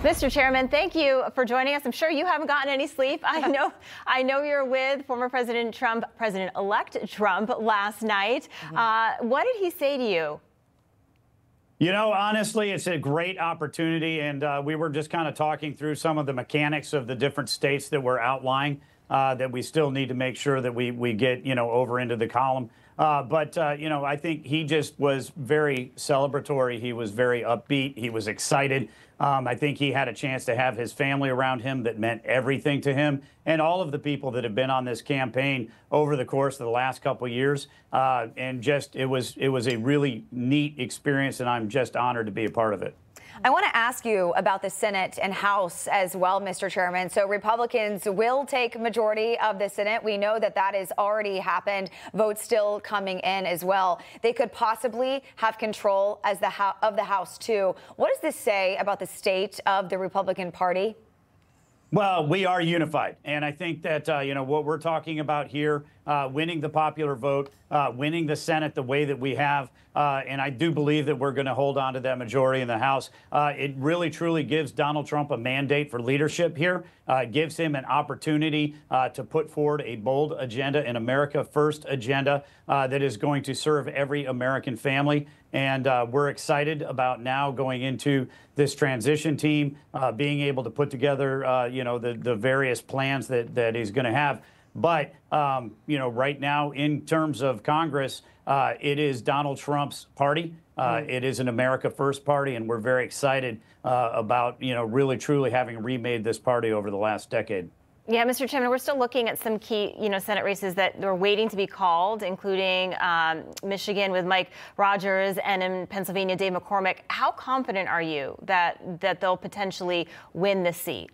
Mr. Chairman, thank you for joining us. I'm sure you haven't gotten any sleep. I know you're with former President Trump, President-elect Trump, last night. What did he say to you? You know, honestly, it's a great opportunity, and we were just kind of talking through some of the mechanics of the different states that we're outlining that we still need to make sure that we get, over into the column. I think he just was very celebratory. He was very upbeat. He was excited. I think he had a chance to have his family around him that meant everything to him, and all of the people that have been on this campaign over the course of the last couple of years. It was a really neat experience, and I'm just honored to be a part of it. I want to ask you about the Senate and House as well, Mr. Chairman. So Republicans will take majority of the Senate. We know that has already happened. Votes still coming in as well. They could possibly have control of the House, too. What does this say about the state of the Republican Party? Well, we are unified. And I think that, what we're talking about here, winning the popular vote, winning the Senate the way that we have, and I do believe that we're going to hold on to that majority in the House. It really, truly gives Donald Trump a mandate for leadership here. It gives him an opportunity to put forward a bold agenda, an America First agenda that is going to serve every American family. And we're excited about now going into this transition team, being able to put together, the various plans that he's going to have. But, right now, in terms of Congress, it is Donald Trump's party. It is an America First party, and we're very excited about, really, truly having remade this party over the last decade. Yeah, Mr. Chairman, we're still looking at some key, Senate races that are waiting to be called, including Michigan with Mike Rogers and in Pennsylvania, Dave McCormick. How confident are you that they'll potentially win this seat?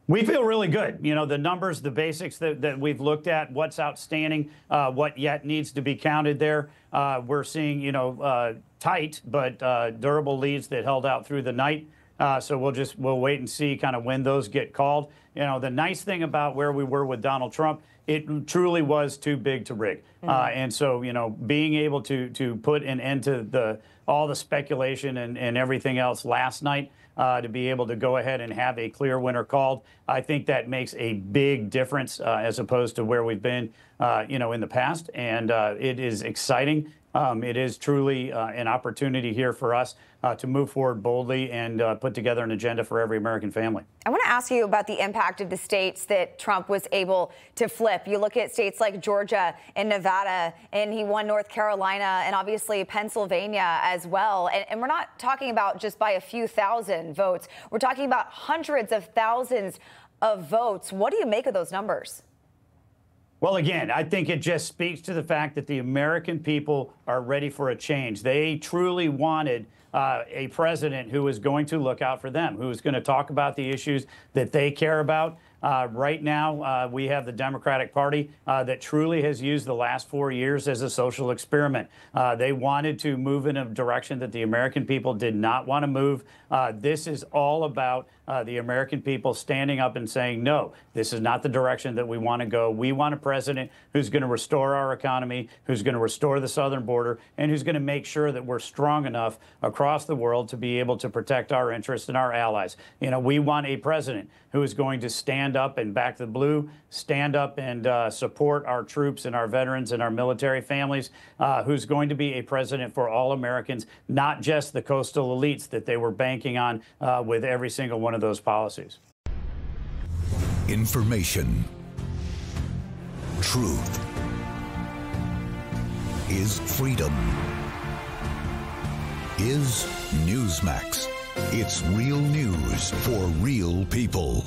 We feel really good. The numbers, the basics that we've looked at, what's outstanding, what yet needs to be counted there. We're seeing, tight but durable leads that held out through the night. So we'll wait and see kind of when those get called. The nice thing about where we were with Donald Trump, it truly was too big to rig. And so, being able to put an end to all the speculation and everything else last night, to be able to go ahead and have a clear winner called, I think that makes a big difference as opposed to where we've been, in the past. And it is exciting. It is truly an opportunity here for us to move forward boldly and put together an agenda for every American family. I want to ask you about the impact of the states that Trump was able to flip. You look at states like Georgia and Nevada, and he won North Carolina and obviously Pennsylvania as well. And we're not talking about just by a few thousand votes. We're talking about hundreds of thousands of votes. What do you make of those numbers? Well, again, I think it just speaks to the fact that the American people are ready for a change. They truly wanted a president who was going to look out for them, who was going to talk about the issues that they care about. Right now, we have the Democratic Party that truly has used the last 4 years as a social experiment. They wanted to move in a direction that the American people did not want to move. This is all about the American people standing up and saying, no, this is not the direction that we want to go. We want a president who's going to restore our economy, who's going to restore the southern border, and who's going to make sure that we're strong enough across the world to be able to protect our interests and our allies. We want a president who is going to stand up and back the blue, stand up and support our troops and our veterans and our military families, who's going to be a president for all Americans, not just the coastal elites that they were banking on with every single one of those policies. Information. Truth is freedom. Is Newsmax. It's real news for real people.